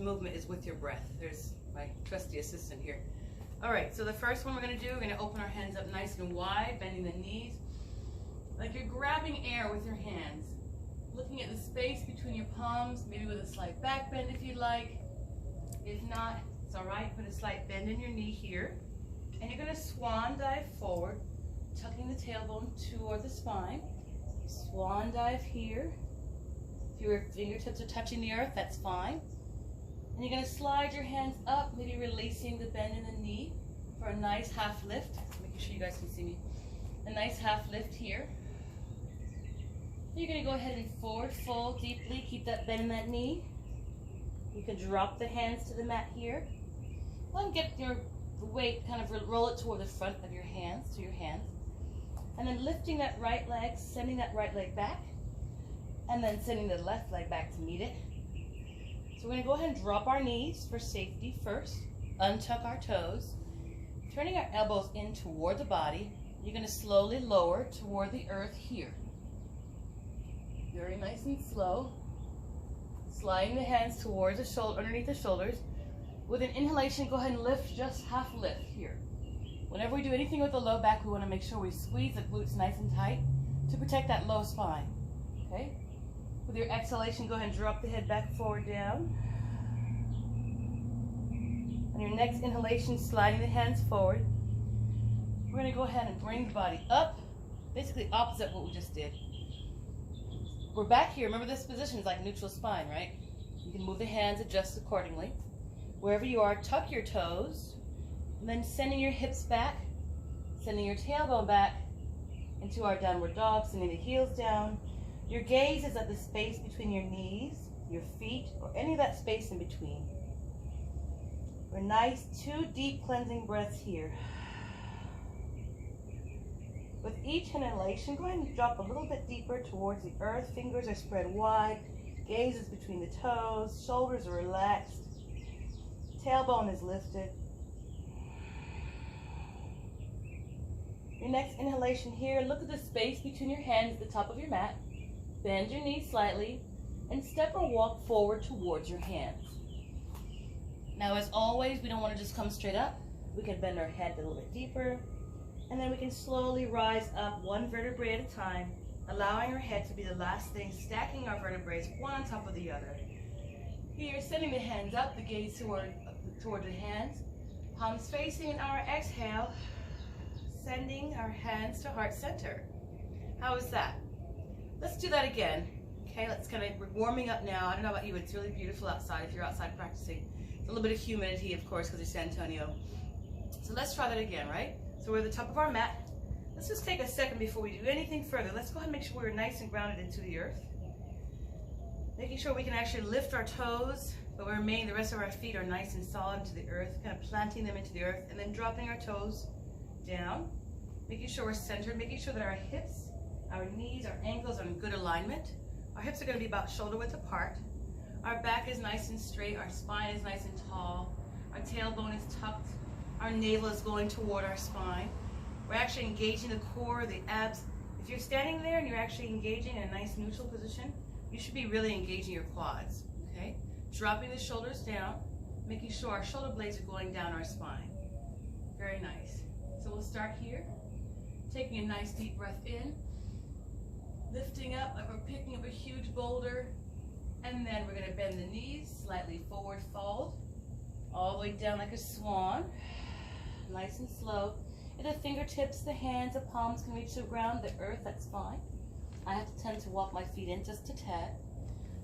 movement is with your breath. There's my trusty assistant here. All right, so the first one we're gonna do, we're gonna open our hands up nice and wide, bending the knees, like you're grabbing air with your hands, looking at the space between your palms, maybe with a slight back bend if you'd like. If not, it's all right, put a slight bend in your knee here, and you're gonna swan dive forward, tucking the tailbone toward the spine. Swan dive here. If your fingertips are touching the earth, that's fine. And you're going to slide your hands up, maybe releasing the bend in the knee for a nice half lift. Making sure you guys can see me. A nice half lift here. You're going to go ahead and forward fold deeply. Keep that bend in that knee. You can drop the hands to the mat here. And get your weight, kind of roll it toward the front of your hands, to your hands. And then lifting that right leg, sending that right leg back. And then sending the left leg back to meet it. So we're going to go ahead and drop our knees for safety first. Untuck our toes. Turning our elbows in toward the body. You're going to slowly lower toward the earth here. Very nice and slow. Sliding the hands towards the shoulder, underneath the shoulders. With an inhalation, go ahead and lift, just half lift here. Whenever we do anything with the low back, we want to make sure we squeeze the glutes nice and tight to protect that low spine. Okay? With your exhalation, go ahead and drop the head back forward down. On your next inhalation, sliding the hands forward. We're going to go ahead and bring the body up, basically opposite what we just did. We're back here. Remember, this position is like neutral spine, right? You can move the hands, adjust accordingly. Wherever you are, tuck your toes, and then sending your hips back, sending your tailbone back into our downward dog, sending the heels down. Your gaze is at the space between your knees, your feet, or any of that space in between. For nice, 2 deep cleansing breaths here. With each inhalation, go ahead and drop a little bit deeper towards the earth. Fingers are spread wide. Gaze is between the toes. Shoulders are relaxed. Tailbone is lifted. Your next inhalation here, look at the space between your hands at the top of your mat. Bend your knees slightly and step or walk forward towards your hands. Now, as always, we don't want to just come straight up. We can bend our head a little bit deeper, and then we can slowly rise up 1 vertebrae at a time, allowing our head to be the last thing, stacking our vertebrae one on top of the other. Here, sending the hands up, the gaze toward the hands, palms facing, and our exhale, sending our hands to heart center. How is that? Let's do that again. Okay, we're warming up now. I don't know about you, it's really beautiful outside if you're outside practicing. It's a little bit of humidity, of course, because it's San Antonio. So let's try that again, right? So we're at the top of our mat. Let's just take a second before we do anything further. Let's go ahead and make sure we're nice and grounded into the earth. Making sure we can actually lift our toes, but we remain, the rest of our feet are nice and solid into the earth, kind of planting them into the earth, and then dropping our toes down. Making sure we're centered, making sure that our hips, our knees, our ankles are in good alignment. Our hips are going to be about shoulder width apart. Our back is nice and straight. Our spine is nice and tall. Our tailbone is tucked. Our navel is going toward our spine. We're actually engaging the core, the abs. If you're standing there and you're actually engaging in a nice neutral position, you should be really engaging your quads, okay? Dropping the shoulders down, making sure our shoulder blades are going down our spine. Very nice. So we'll start here, taking a nice deep breath in, lifting up like we're picking up a huge boulder, and then we're going to bend the knees, slightly forward fold, all the way down like a swan, nice and slow. If the fingertips, the hands, the palms can reach the ground, the earth, that's fine. I have to tend to walk my feet in just a tad.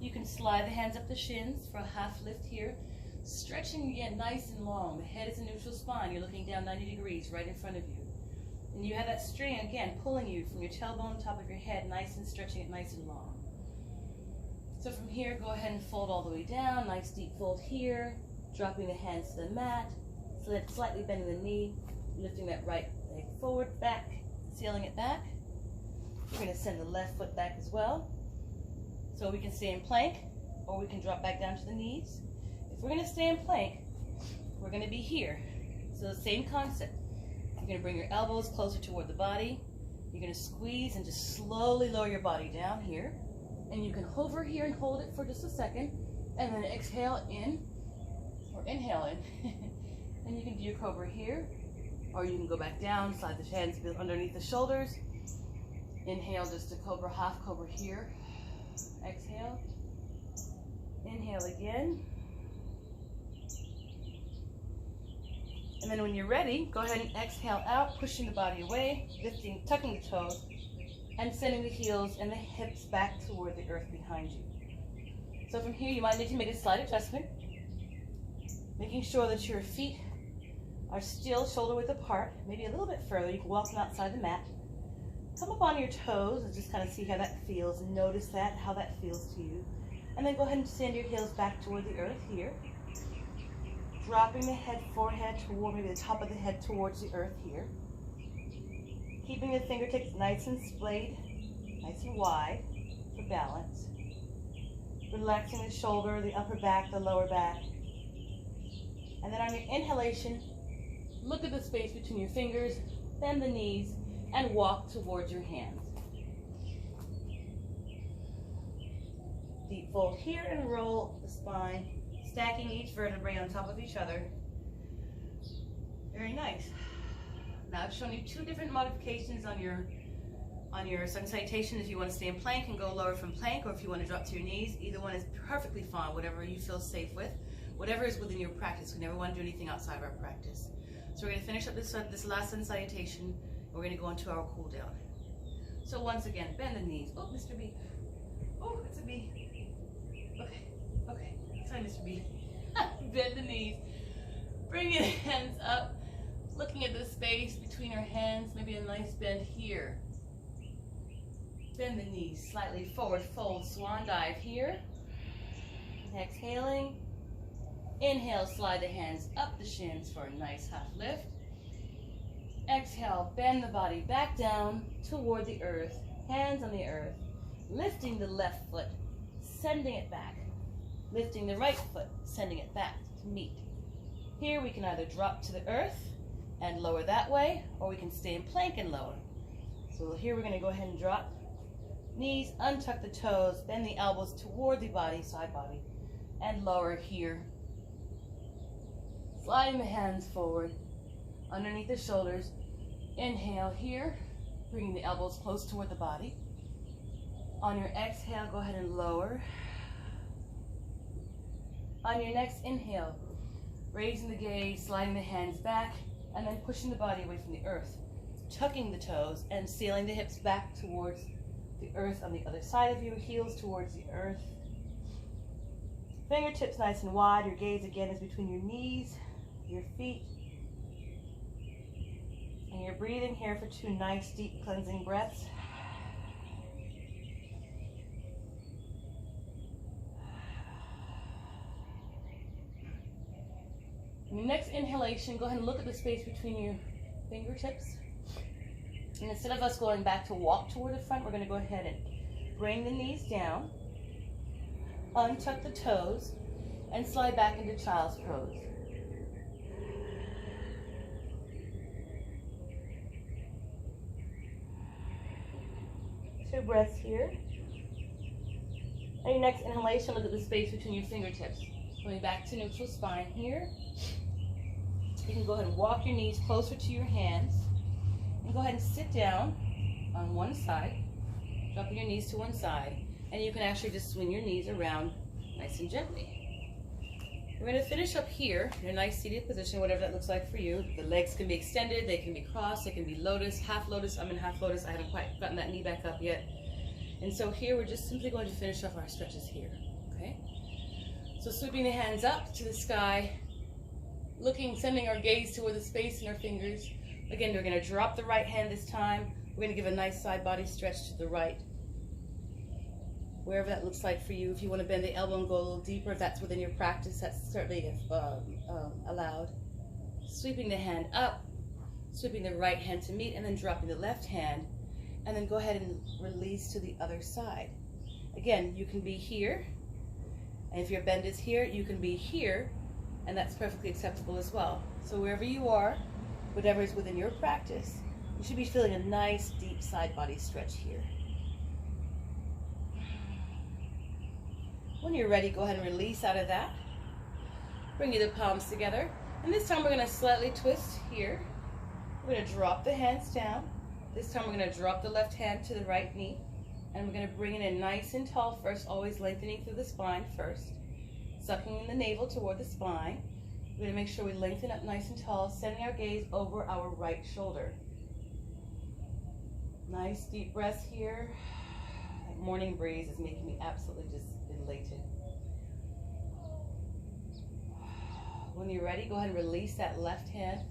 You can slide the hands up the shins for a half lift here, stretching again nice and long. The head is a neutral spine. You're looking down 90 degrees right in front of you. And you have that string, again, pulling you from your tailbone, top of your head, nice and stretching it nice and long. So from here, go ahead and fold all the way down. Nice deep fold here. Dropping the hands to the mat. Slightly bending the knee. Lifting that right leg forward, back. Sealing it back. We're going to send the left foot back as well. So we can stay in plank, or we can drop back down to the knees. If we're going to stay in plank, we're going to be here. So the same concept. You're going to bring your elbows closer toward the body. You're going to squeeze and just slowly lower your body down here. And you can hover here and hold it for just a second. And then exhale in Or inhale in. And you can do your cobra here, or you can go back down, slide the hands underneath the shoulders. Inhale, just a cobra, half cobra here. Exhale. Inhale again. And then when you're ready, go ahead and exhale out, pushing the body away, lifting, tucking the toes, and sending the heels and the hips back toward the earth behind you. So from here, you might need to make a slight adjustment, making sure that your feet are still shoulder width apart, maybe a little bit further. You can walk them outside the mat. Come up on your toes and just kind of see how that feels. Notice that, how that feels to you. And then go ahead and send your heels back toward the earth here. Dropping the head, forehead toward maybe the top of the head towards the earth here. Keeping the fingertips nice and splayed, nice and wide for balance. Relaxing the shoulder, the upper back, the lower back. And then on your inhalation, look at the space between your fingers, bend the knees, and walk towards your hands. Deep fold here and roll the spine, stacking each vertebrae on top of each other. Very nice. Now I've shown you two different modifications on your sun salutation. If you want to stay in plank and go lower from plank, or if you want to drop to your knees, either one is perfectly fine, whatever you feel safe with, whatever is within your practice. We never want to do anything outside of our practice. So we're going to finish up this last sun salutation, and we're going to go into our cool down. So once again, bend the knees. Oh, Mr. B. Oh, it's a B. Okay. Sorry, Mr. B. Bend the knees. Bring your hands up, looking at the space between your hands, maybe a nice bend here. Bend the knees slightly forward, fold, swan dive here. Exhaling. Inhale, slide the hands up the shins for a nice half lift. Exhale, bend the body back down toward the earth, hands on the earth, lifting the left foot, sending it back, lifting the right foot, sending it back to meet. Here we can either drop to the earth and lower that way, or we can stay in plank and lower. So here we're going to go ahead and drop. Knees, untuck the toes, bend the elbows toward the body, side body, and lower here. Sliding the hands forward, underneath the shoulders. Inhale here, bringing the elbows close toward the body. On your exhale, go ahead and lower. On your next inhale, raising the gaze, sliding the hands back, and then pushing the body away from the earth, tucking the toes and sealing the hips back towards the earth on the other side of you, heels towards the earth. Fingertips nice and wide. Your gaze again is between your knees, your feet. And you're breathing here for 2 nice deep cleansing breaths. And the next inhalation, go ahead and look at the space between your fingertips. And instead of us going back to walk toward the front, we're going to go ahead and bring the knees down, untuck the toes, and slide back into child's pose. Two breaths here. And your next inhalation, look at the space between your fingertips. Going back to neutral spine here. You can go ahead and walk your knees closer to your hands. And go ahead and sit down on one side, dropping your knees to one side, and you can actually just swing your knees around nice and gently. We're going to finish up here in a nice seated position, whatever that looks like for you. The legs can be extended, they can be crossed, they can be lotus, half lotus. I'm in half lotus. I haven't quite gotten that knee back up yet. And so here we're just simply going to finish off our stretches here, okay? So sweeping the hands up to the sky, sending our gaze toward the space in our fingers. Again, we're going to drop the right hand this time. We're going to give a nice side body stretch to the right, wherever that looks like for you. If you want to bend the elbow and go a little deeper, if that's within your practice, that's certainly allowed. Sweeping the hand up, sweeping the right hand to meet, and then dropping the left hand, and then go ahead and release to the other side. Again, you can be here, and if your bend is here, you can be here, and that's perfectly acceptable as well. So wherever you are, whatever is within your practice, you should be feeling a nice deep side body stretch here. When you're ready, go ahead and release out of that. Bring the palms together. And this time we're going to slightly twist here. We're going to drop the hands down. This time we're going to drop the left hand to the right knee. And we're going to bring it in nice and tall first, always lengthening through the spine first. Sucking in the navel toward the spine. We're going to make sure we lengthen up nice and tall, sending our gaze over our right shoulder. Nice deep breaths here. That morning breeze is making me absolutely just elated. When you're ready, go ahead and release that left hand,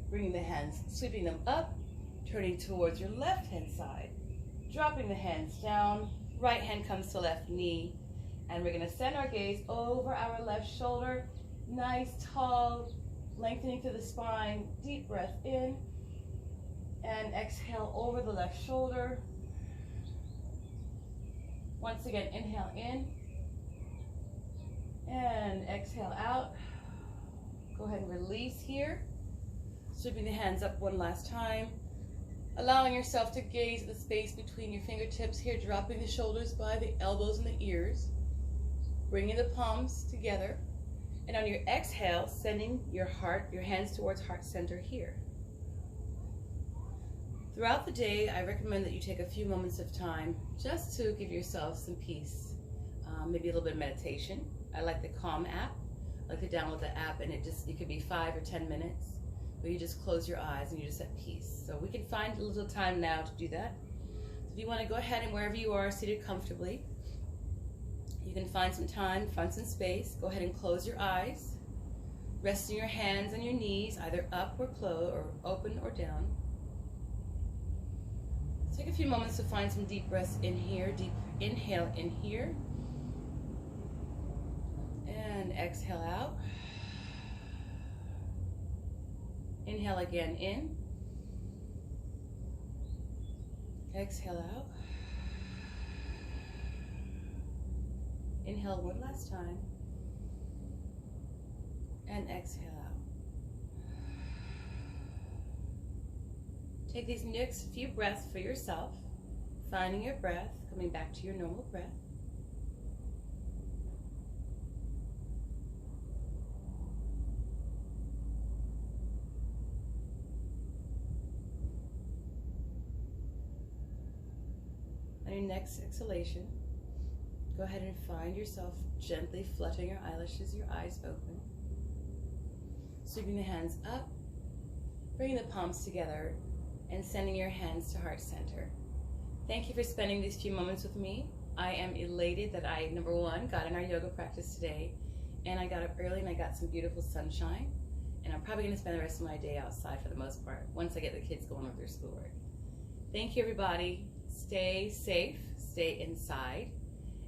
bringing the hands, sweeping them up, turning towards your left hand side, dropping the hands down, right hand comes to left knee, and we're going to send our gaze over our left shoulder, nice, tall, lengthening through the spine, deep breath in, and exhale over the left shoulder. Once again, inhale in, and exhale out. Go ahead and release here. Sweeping the hands up one last time. Allowing yourself to gaze at the space between your fingertips here, dropping the shoulders by the elbows and the ears. Bringing the palms together. And on your exhale, sending your hands towards heart center here. Throughout the day, I recommend that you take a few moments of time just to give yourself some peace. Maybe a little bit of meditation. I like the Calm app. I like to download the app, and it could be 5 or 10 minutes where you just close your eyes and you're just at peace. So we can find a little time now to do that. So if you want to go ahead and wherever you are, seated comfortably, you can find some time, find some space. Go ahead and close your eyes, resting your hands on your knees, either up or close, or open or down. Take a few moments to find some deep breaths in here. Deep inhale in here. And exhale out. Inhale again in. Exhale out. Inhale one last time. And exhale out. Take these next few breaths for yourself, finding your breath, coming back to your normal breath. On your next exhalation, go ahead and find yourself gently fluttering your eyelashes, your eyes open. Sweeping the hands up, bringing the palms together, and sending your hands to heart center. Thank you for spending these few moments with me. I am elated that I, number one, got in our yoga practice today, and I got up early and I got some beautiful sunshine, and I'm probably going to spend the rest of my day outside for the most part once I get the kids going with their schoolwork. Thank you, everybody. Stay safe, stay inside,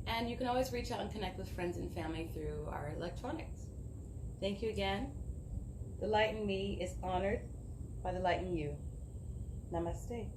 and you can always reach out and connect with friends and family through our electronics. Thank you again. The light in me is honored by the light in you. Namaste.